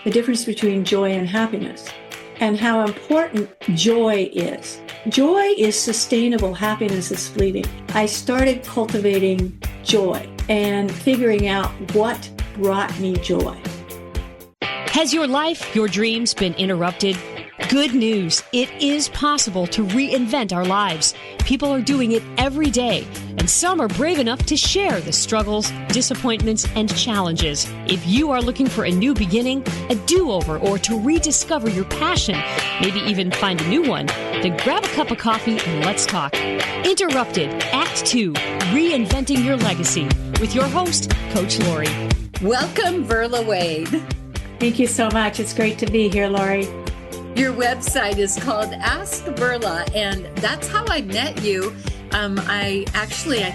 the difference between joy and happiness and how important joy is. Joy is sustainable, happiness is fleeting. I started cultivating joy and figuring out what brought me joy. Has your life, your dreams been interrupted? Good news. It is possible to reinvent our lives. People are doing it every day, and some are brave enough to share the struggles, disappointments, and challenges. If you are looking for a new beginning, a do-over, or to rediscover your passion, maybe even find a new one, then grab a cup of coffee and let's talk. Interrupted, Act 2, Reinventing Your Legacy, with your host, Coach Lori. Welcome, Verla Wade. Thank you so much. It's great to be here, Lori. Your website is called Ask Verla, and that's how I met you. I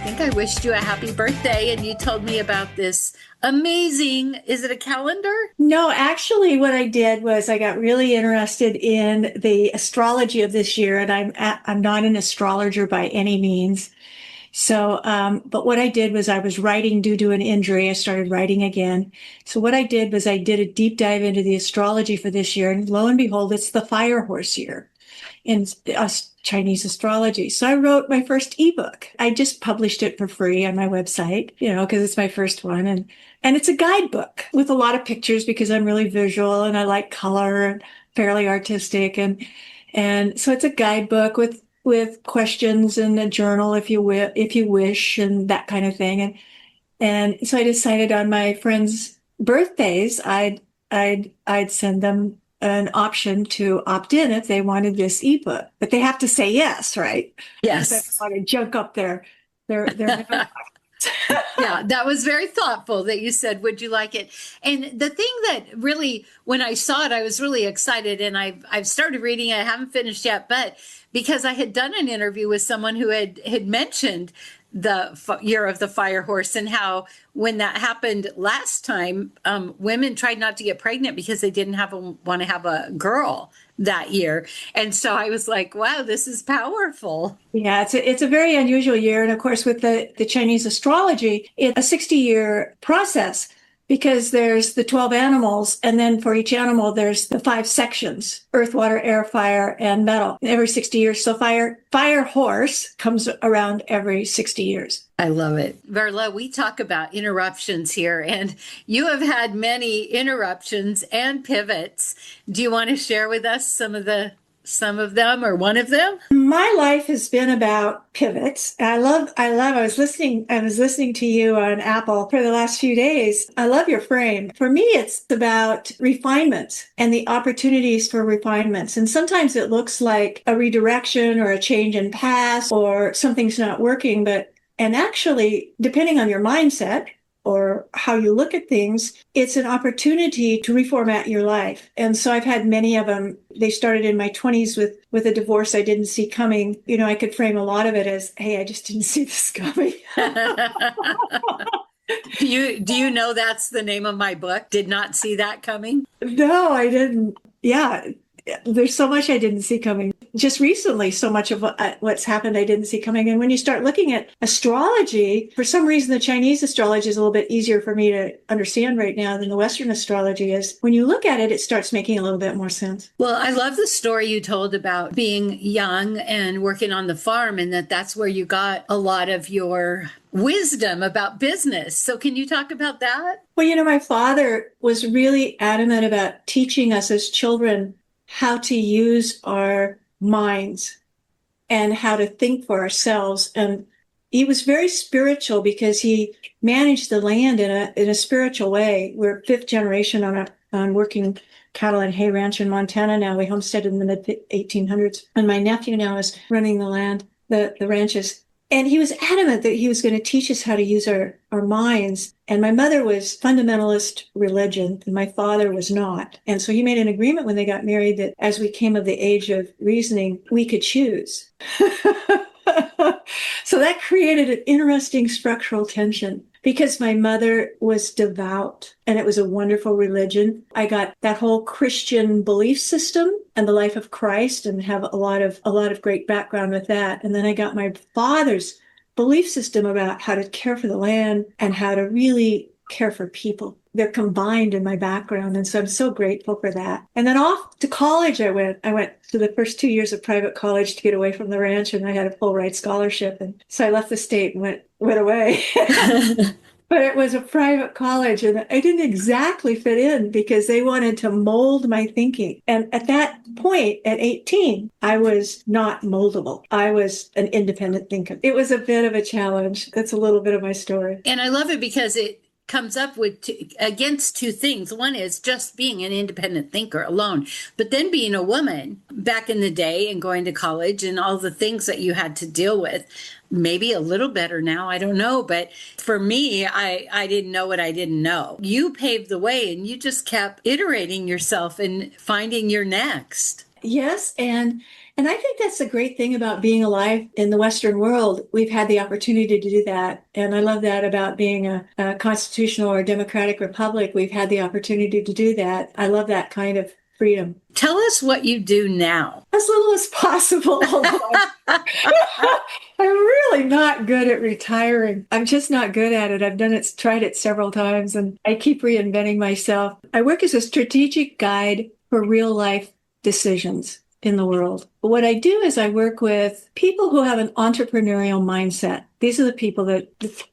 think I wished you a happy birthday, and you told me about this amazing, is it a calendar? No, actually what I did was I got really interested in the astrology of this year, and I'm not an astrologer by any means. So, but what I did was I was writing due to an injury. I started writing again. So what I did was I did a deep dive into the astrology for this year. And lo and behold, it's the fire horse year in Chinese astrology. So I wrote my first ebook. I just published it for free on my website, because it's my first one. And it's a guidebook with a lot of pictures because I'm really visual and I like color and fairly artistic. And so it's a guidebook with questions and a journal if you wish, and that kind of thing. And so I decided on my friends' birthdays, I'd send them an option to opt in if they wanted this ebook, but they have to say yes, right? Yes. Because I don't want to junk up their Yeah, that was very thoughtful that you said, would you like it? And the thing that really, when I saw it, I was really excited, and I've started reading it. I haven't finished yet, but because I had done an interview with someone who had mentioned the year of the fire horse and how when that happened last time, women tried not to get pregnant because they didn't want to have a girl that year. And so I was like, wow, this is powerful. Yeah, it's a very unusual year. And of course, with the Chinese astrology, it's a 60-year process because there's the 12 animals. And then for each animal, there's the 5 sections: earth, water, air, fire, and metal every 60 years. So fire horse comes around every 60 years. I love it. Verla, we talk about interruptions here, and you have had many interruptions and pivots. Do you want to share with us some of them or one of them? My life has been about pivots. I was listening to you on Apple for the last few days. I love your frame. For me, it's about refinement and the opportunities for refinements. And sometimes it looks like a redirection or a change in path or something's not working, and actually, depending on your mindset or how you look at things, it's an opportunity to reformat your life. And so I've had many of them. They started in my 20s with a divorce I didn't see coming. I could frame a lot of it as, hey, I just didn't see this coming. Do you know that's the name of my book? Did not see that coming? No, I didn't. Yeah. There's so much I didn't see coming. Just recently, so much of what's happened I didn't see coming. And when you start looking at astrology, for some reason, the Chinese astrology is a little bit easier for me to understand right now than the Western astrology is. When you look at it, it starts making a little bit more sense. Well, I love the story you told about being young and working on the farm, and that's where you got a lot of your wisdom about business. So can you talk about that? Well, my father was really adamant about teaching us as children how to use our minds and how to think for ourselves. And he was very spiritual because he managed the land in a spiritual way. We're 5th generation on working cattle and hay ranch in Montana now. We homesteaded in the mid 1800s. And my nephew now is running the land, the ranches. And he was adamant that he was going to teach us how to use our minds. And my mother was fundamentalist religion, and my father was not. And so he made an agreement when they got married that as we came of the age of reasoning, we could choose. So that created an interesting structural tension because my mother was devout and it was a wonderful religion. I got that whole Christian belief system and the life of Christ and have a lot of great background with that. And then I got my father's belief system about how to care for the land and how to really care for people. They're combined in my background. And so I'm so grateful for that. And then off to college I went. I went to the first 2 years of private college to get away from the ranch, and I had a full ride scholarship. And so I left the state and went away. But it was a private college, and I didn't exactly fit in because they wanted to mold my thinking. And at that point, at 18, I was not moldable. I was an independent thinker. It was a bit of a challenge. That's a little bit of my story. And I love it because it comes up with against two things. One is just being an independent thinker alone, but then being a woman back in the day and going to college and all the things that you had to deal with. Maybe a little better now, I don't know. But for me, I didn't know what I didn't know. You paved the way, and you just kept iterating yourself and finding your next. Yes, and I think that's the great thing about being alive in the Western world. We've had the opportunity to do that. And I love that about being a constitutional or democratic republic. We've had the opportunity to do that. I love that kind of freedom. Tell us what you do now. As little as possible. I'm really not good at retiring. I'm just not good at it. I've tried it several times, and I keep reinventing myself. I work as a strategic guide for real life decisions in the world. What I do is I work with people who have an entrepreneurial mindset. These are the people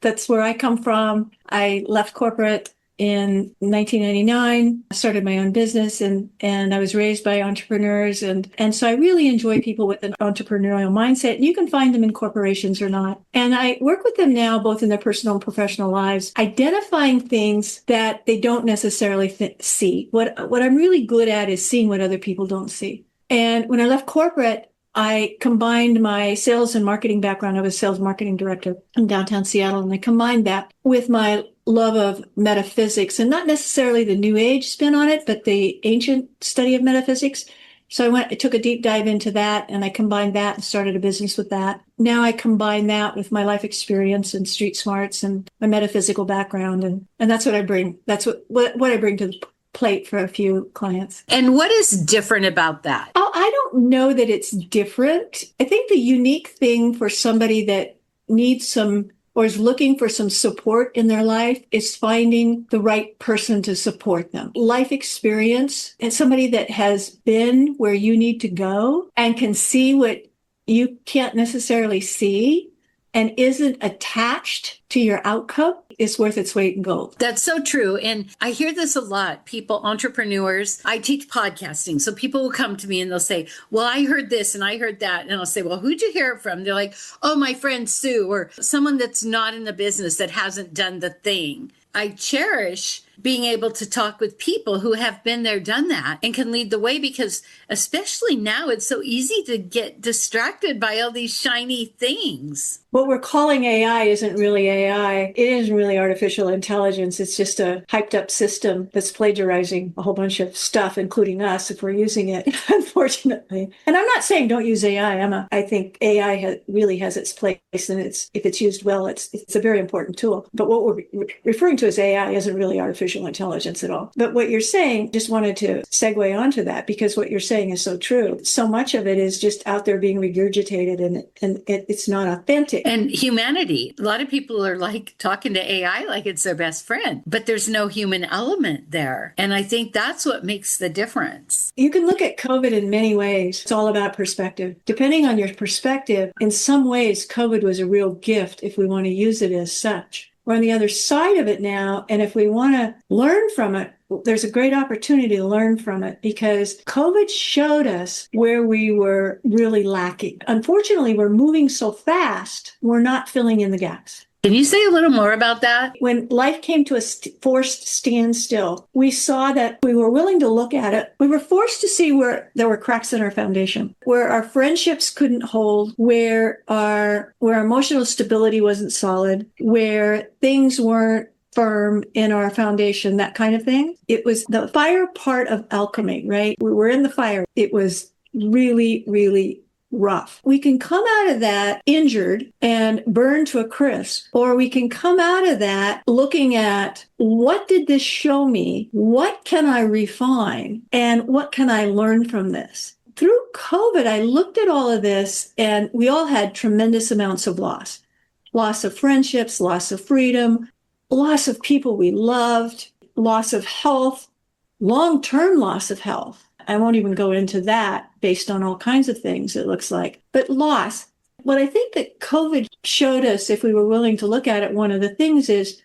that's where I come from. I left corporate in 1999, I started my own business, and I was raised by entrepreneurs. And so I really enjoy people with an entrepreneurial mindset. You can find them in corporations or not. And I work with them now, both in their personal and professional lives, identifying things that they don't necessarily see. What I'm really good at is seeing what other people don't see. And when I left corporate, I combined my sales and marketing background. I was sales marketing director in downtown Seattle, and I combined that with my love of metaphysics, and not necessarily the new age spin on it, but the ancient study of metaphysics. So I took a deep dive into that, and I combined that and started a business with that. Now I combine that with my life experience and street smarts and my metaphysical background. And that's what I bring. That's what I bring to the plate for a few clients. And what is different about that? Oh, I don't know that it's different. I think the unique thing for somebody that needs some or is looking for some support in their life is finding the right person to support them. Life experience and somebody that has been where you need to go and can see what you can't necessarily see and isn't attached to your outcome is worth its weight in gold. That's so true. And I hear this a lot. People, entrepreneurs, I teach podcasting. So people will come to me and they'll say, well, I heard this and I heard that. And I'll say, well, who'd you hear it from? They're like, oh, my friend Sue, or someone that's not in the business that hasn't done the thing. I cherish being able to talk with people who have been there, done that, and can lead the way, because especially now it's so easy to get distracted by all these shiny things. What we're calling AI isn't really AI. It isn't really artificial intelligence. It's just a hyped up system that's plagiarizing a whole bunch of stuff, including us, if we're using it, unfortunately. And I'm not saying don't use AI. I think AI really has its place, and if it's used well, it's a very important tool. But what we're referring to as AI isn't really artificial intelligence at all. But what you're saying, just wanted to segue onto that, because what you're saying is so true. So much of it is just out there being regurgitated, and it's not authentic. And humanity. A lot of people are like talking to AI like it's their best friend, but there's no human element there. And I think that's what makes the difference. You can look at COVID in many ways. It's all about perspective. Depending on your perspective, in some ways, COVID was a real gift if we want to use it as such. We're on the other side of it now, and if we want to learn from it, there's a great opportunity to learn from it, because COVID showed us where we were really lacking. Unfortunately, we're moving so fast, we're not filling in the gaps. Can you say a little more about that? When life came to a forced standstill, we saw that we were willing to look at it. We were forced to see where there were cracks in our foundation, where our friendships couldn't hold, where our emotional stability wasn't solid, where things weren't firm in our foundation, that kind of thing. It was the fire part of alchemy, right? We were in the fire. It was really, really rough. We can come out of that injured and burned to a crisp, or we can come out of that looking at, what did this show me? What can I refine? And what can I learn from this? Through COVID, I looked at all of this, and we all had tremendous amounts of loss of friendships, loss of freedom, loss of people we loved, loss of health, long-term loss of health. I won't even go into that based on all kinds of things, it looks like. But loss. What I think that COVID showed us, if we were willing to look at it, one of the things is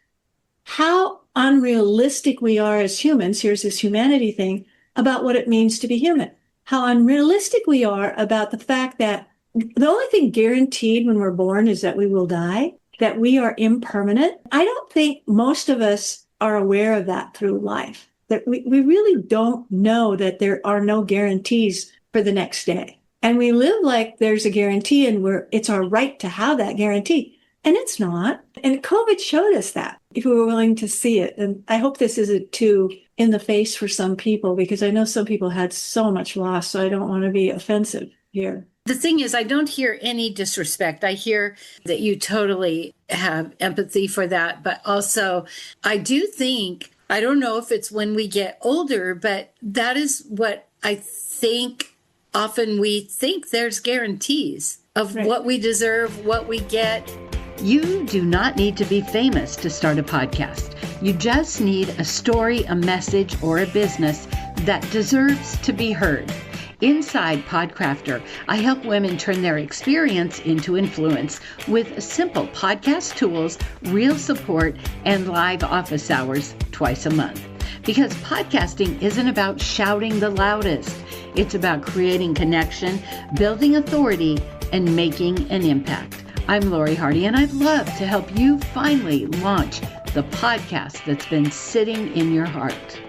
how unrealistic we are as humans. Here's this humanity thing about what it means to be human. How unrealistic we are about the fact that the only thing guaranteed when we're born is that we will die, that we are impermanent. I don't think most of us are aware of that through life, that we really don't know that there are no guarantees for the next day. And we live like there's a guarantee and it's our right to have that guarantee. And it's not. And COVID showed us that, if we were willing to see it. And I hope this isn't too in the face for some people, because I know some people had so much loss, so I don't want to be offensive here. The thing is, I don't hear any disrespect. I hear that you totally have empathy for that. But also, I do think, I don't know if it's when we get older, but that is what I think. Often we think there's guarantees of what we deserve, what we get. You do not need to be famous to start a podcast. You just need a story, a message, or a business that deserves to be heard. Inside Podcrafter, I help women turn their experience into influence with simple podcast tools, real support, and live office hours twice a month. Because podcasting isn't about shouting the loudest. It's about creating connection, building authority, and making an impact. I'm Lori Hardy, and I'd love to help you finally launch the podcast that's been sitting in your heart.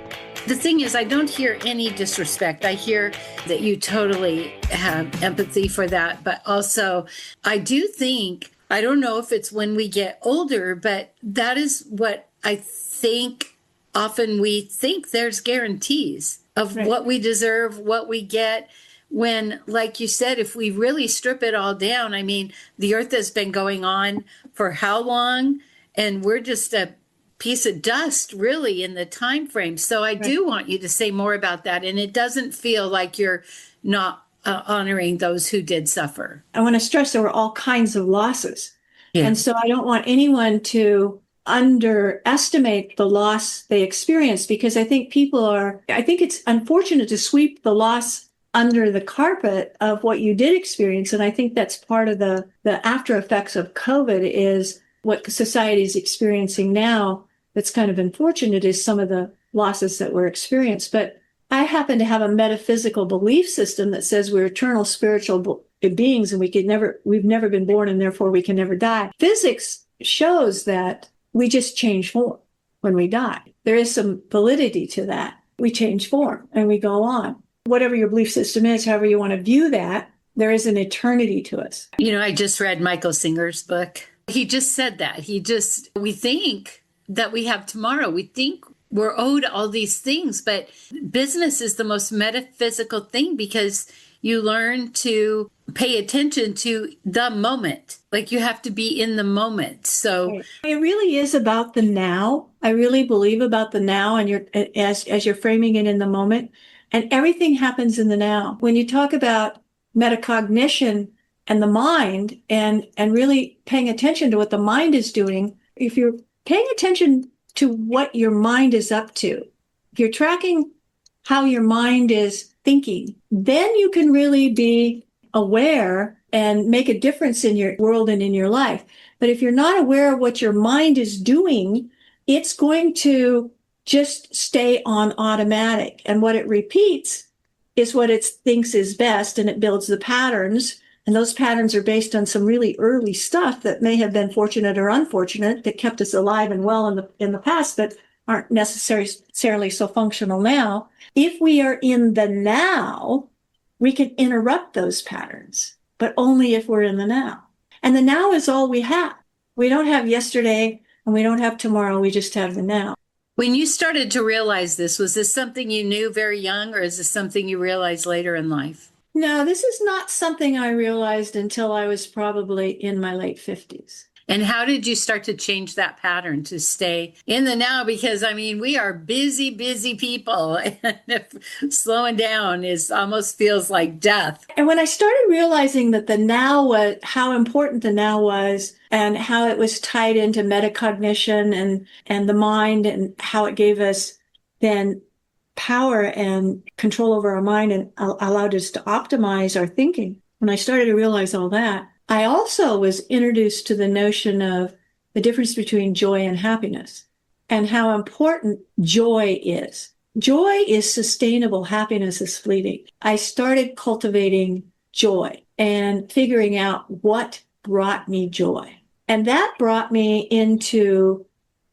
The thing is, I don't hear any disrespect. I hear that you totally have empathy for that. But also, I do think, I don't know if it's when we get older, but that is what I think. Often we think there's guarantees of what we deserve, what we get. When, like you said, if we really strip it all down, I mean, the earth has been going on for how long? And we're just a piece of dust, really, in the time frame. So I do want you to say more about that. And it doesn't feel like you're not honoring those who did suffer. I want to stress there were all kinds of losses. Yeah. And so I don't want anyone to underestimate the loss they experienced, because I think I think it's unfortunate to sweep the loss under the carpet of what you did experience. And I think that's part of the after effects of COVID is what society is experiencing now. That's kind of unfortunate is some of the losses that were experienced. But I happen to have a metaphysical belief system that says we're eternal spiritual beings and we've never been born and therefore we can never die. Physics shows that we just change form when we die. There is some validity to that. We change form and we go on. Whatever your belief system is, however you want to view that, there is an eternity to us. You know, I just read Michael Singer's book. He just said that. We think that we have tomorrow. We think we're owed all these things, but business is the most metaphysical thing because you learn to pay attention to the moment. Like you have to be in the moment. So it really is about the now. I really believe about the now, and as you're framing it in the moment, and everything happens in the now. When you talk about metacognition and the mind and really paying attention to what the mind is doing, if you're paying attention to what your mind is up to, if you're tracking how your mind is thinking, then you can really be aware and make a difference in your world and in your life. But if you're not aware of what your mind is doing, it's going to just stay on automatic. And what it repeats is what it thinks is best, and it builds the patterns. And those patterns are based on some really early stuff that may have been fortunate or unfortunate that kept us alive and well in the past, but aren't necessarily so functional now. If we are in the now, we can interrupt those patterns, but only if we're in the now. And the now is all we have. We don't have yesterday and we don't have tomorrow. We just have the now. When you started to realize this, was this something you knew very young, or is this something you realized later in life? No, this is not something I realized until I was probably in my late 50s. And how did you start to change that pattern to stay in the now? Because I mean, we are busy, busy people. And if slowing down is almost feels like death. And when I started realizing that the now was, how important the now was, and how it was tied into metacognition and the mind, and how it gave us then power and control over our mind and allowed us to optimize our thinking. When I started to realize all that, I also was introduced to the notion of the difference between joy and happiness and how important joy is. Joy is sustainable. Happiness is fleeting. I started cultivating joy and figuring out what brought me joy. And that brought me into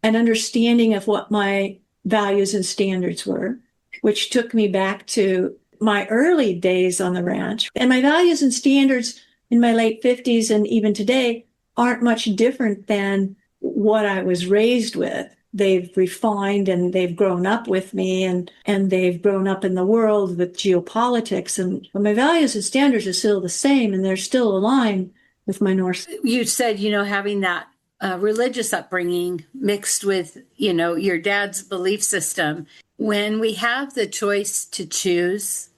an understanding of what my values and standards were, which took me back to my early days on the ranch. And my values and standards in my late 50s and even today aren't much different than what I was raised with. They've refined and they've grown up with me, and they've grown up in the world with geopolitics. And my values and standards are still the same, and they're still aligned with my North. You said, having that religious upbringing mixed with, your dad's belief system. When we have the choice to choose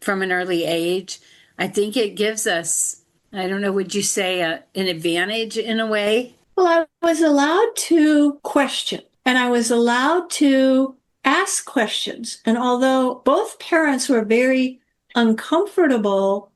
from an early age, I think it gives us, I don't know, would you say an advantage in a way? Well, I was allowed to question, and I was allowed to ask questions. And although both parents were very uncomfortable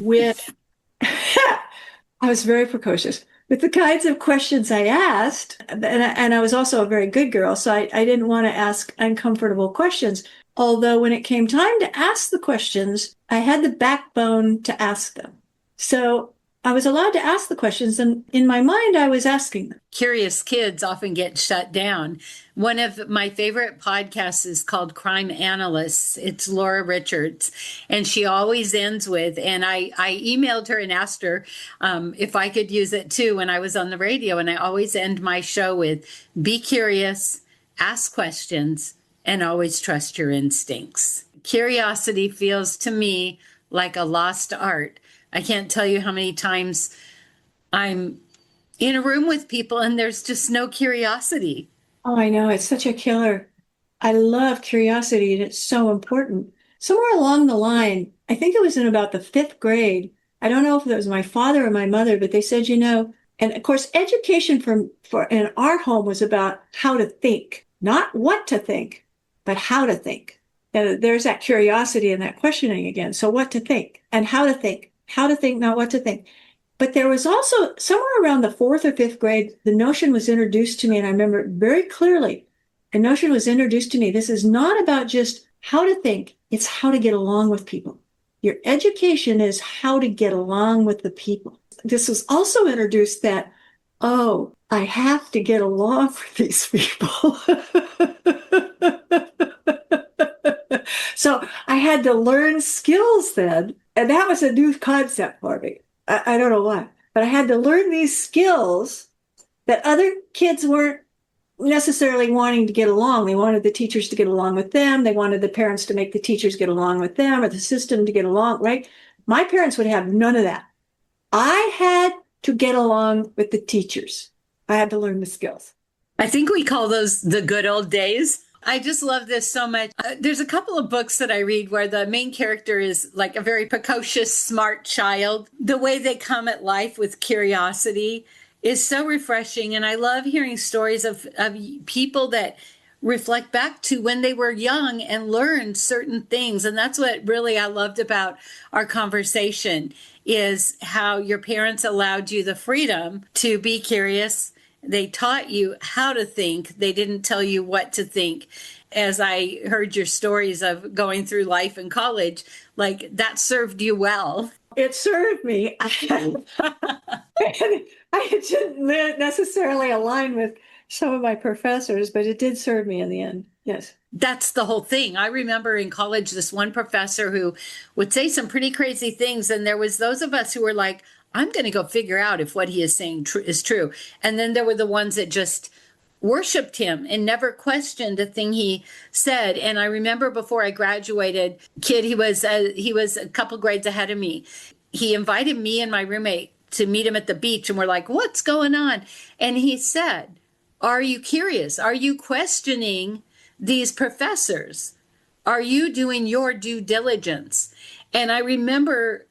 with, I was very precocious with the kinds of questions I asked. And I was also a very good girl, so I didn't want to ask uncomfortable questions. Although when it came time to ask the questions, I had the backbone to ask them. So I was allowed to ask the questions, and in my mind, I was asking them. Curious kids often get shut down. One of my favorite podcasts is called Crime Analysts. It's Laura Richards, and she always ends with, and I emailed her and asked her if I could use it too when I was on the radio, and I always end my show with, be curious, ask questions, and always trust your instincts. Curiosity feels to me like a lost art. I can't tell you how many times I'm in a room with people and there's just no curiosity. Oh, I know. It's such a killer. I love curiosity, and it's so important. Somewhere along the line, I think it was in about the fifth grade. I don't know if it was my father or my mother, but they said, and of course, education for in our home was about how to think, not what to think, but how to think. And there's that curiosity and that questioning again. So what to think and how to think. How to think, not what to think. But there was also somewhere around the fourth or fifth grade, the notion was introduced to me, and I remember it very clearly. The notion was introduced to me. This is not about just how to think, it's how to get along with people. Your education is how to get along with the people. This was also introduced that, oh, I have to get along with these people. So I had to learn skills then. And that was a new concept for me. I don't know why, but I had to learn these skills that other kids weren't necessarily wanting to get along. They wanted the teachers to get along with them. They wanted the parents to make the teachers get along with them, or the system to get along, right? My parents would have none of that. I had to get along with the teachers. I had to learn the skills. I think we call those the good old days. I just love this so much. There's a couple of books that I read where the main character is like a very precocious, smart child. The way they come at life with curiosity is so refreshing. And I love hearing stories of people that reflect back to when they were young and learned certain things. And that's what really I loved about our conversation, is how your parents allowed you the freedom to be curious. They taught you how to think. They didn't tell you what to think. As I heard your stories of going through life in college, like that served you well. It served me. I didn't necessarily align with some of my professors, but it did serve me in the end. Yes. That's the whole thing. I remember in college, this one professor who would say some pretty crazy things. And there was those of us who were like, I'm going to go figure out if what he is saying is true. And then there were the ones that just worshiped him and never questioned a thing he said. And I remember before I graduated, he was a couple grades ahead of me. He invited me and my roommate to meet him at the beach, and we're like, what's going on? And he said, are you curious? Are you questioning these professors? Are you doing your due diligence? And I remember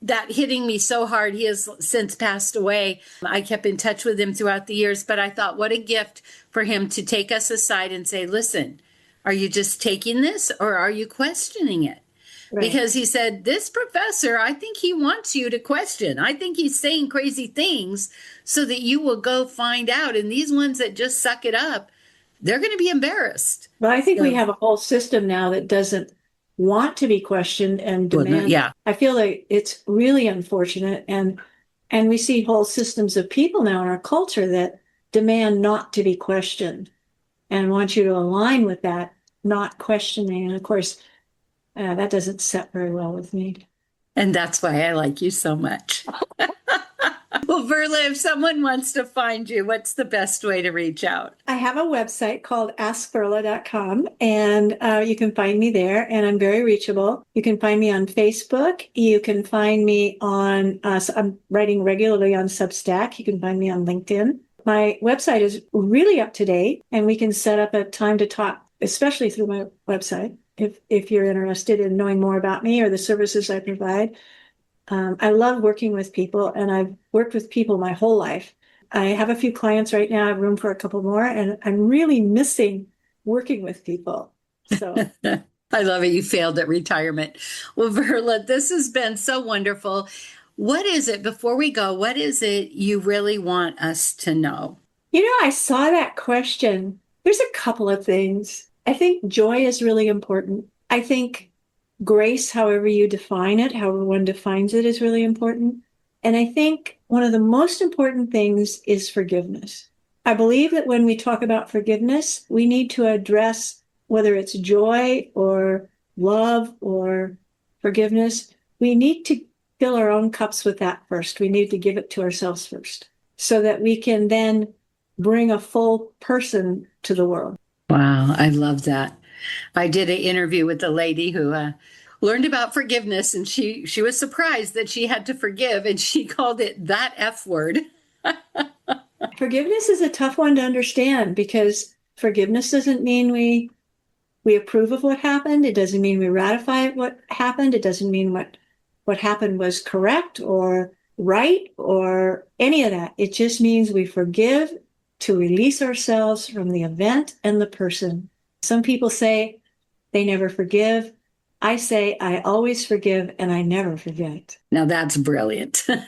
that hitting me so hard. He has since passed away. I kept in touch with him throughout the years, but I thought, what a gift for him to take us aside and say, listen, are you just taking this or are you questioning it? Right. Because he said, this professor, I think he wants you to question. I think he's saying crazy things so that you will go find out. And these ones that just suck it up, they're going to be embarrassed. But I think we have a whole system now that doesn't want to be questioned and demand. Yeah. I feel like it's really unfortunate. And we see whole systems of people now in our culture that demand not to be questioned and want you to align with that, not questioning. And of course, that doesn't set very well with me. And that's why I like you so much. Well, Verla, if someone wants to find you, what's the best way to reach out? I have a website called askverla.com, and you can find me there, and I'm very reachable. You can find me on Facebook. You can find me on, I'm writing regularly on Substack. You can find me on LinkedIn. My website is really up to date, and we can set up a time to talk, especially through my website, if you're interested in knowing more about me or the services I provide. I love working with people, and I've worked with people my whole life. I have a few clients right now. I have room for a couple more, and I'm really missing working with people. So I love it. You failed at retirement. Well, Verla, this has been so wonderful. What is it, before we go, what is it you really want us to know? You know, I saw that question. There's a couple of things. I think joy is really important. I think grace, however you define it, however one defines it, is really important. And I think one of the most important things is forgiveness. I believe that when we talk about forgiveness, we need to address whether it's joy or love or forgiveness. We need to fill our own cups with that first. We need to give it to ourselves first so that we can then bring a full person to the world. Wow, I love that. I did an interview with a lady who learned about forgiveness, and she was surprised that she had to forgive, and she called it that F word. Forgiveness is a tough one to understand, because forgiveness doesn't mean we approve of what happened. It doesn't mean we ratify what happened. It doesn't mean what happened was correct or right or any of that. It just means we forgive to release ourselves from the event and the person. Some people say they never forgive. I say I always forgive and I never forget. Now that's brilliant. Well,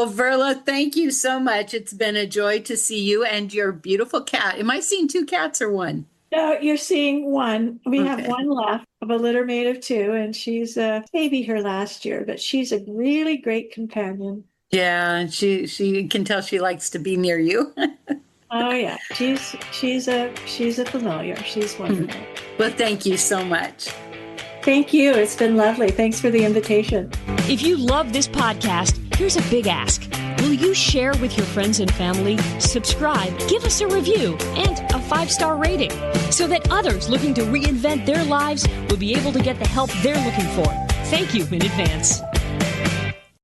Verla, thank you so much. It's been a joy to see you and your beautiful cat. Am I seeing two cats or one? No, you're seeing one. We have one left of a litter mate of two, and she's maybe her last year, but she's a really great companion. Yeah, she can tell she likes to be near you. Oh yeah, she's a familiar. She's wonderful. Well, thank you so much. Thank you. It's been lovely. Thanks for the invitation. If you love this podcast, here's a big ask. Will you share with your friends and family, subscribe, give us a review, and a 5-star rating so that others looking to reinvent their lives will be able to get the help they're looking for? Thank you in advance.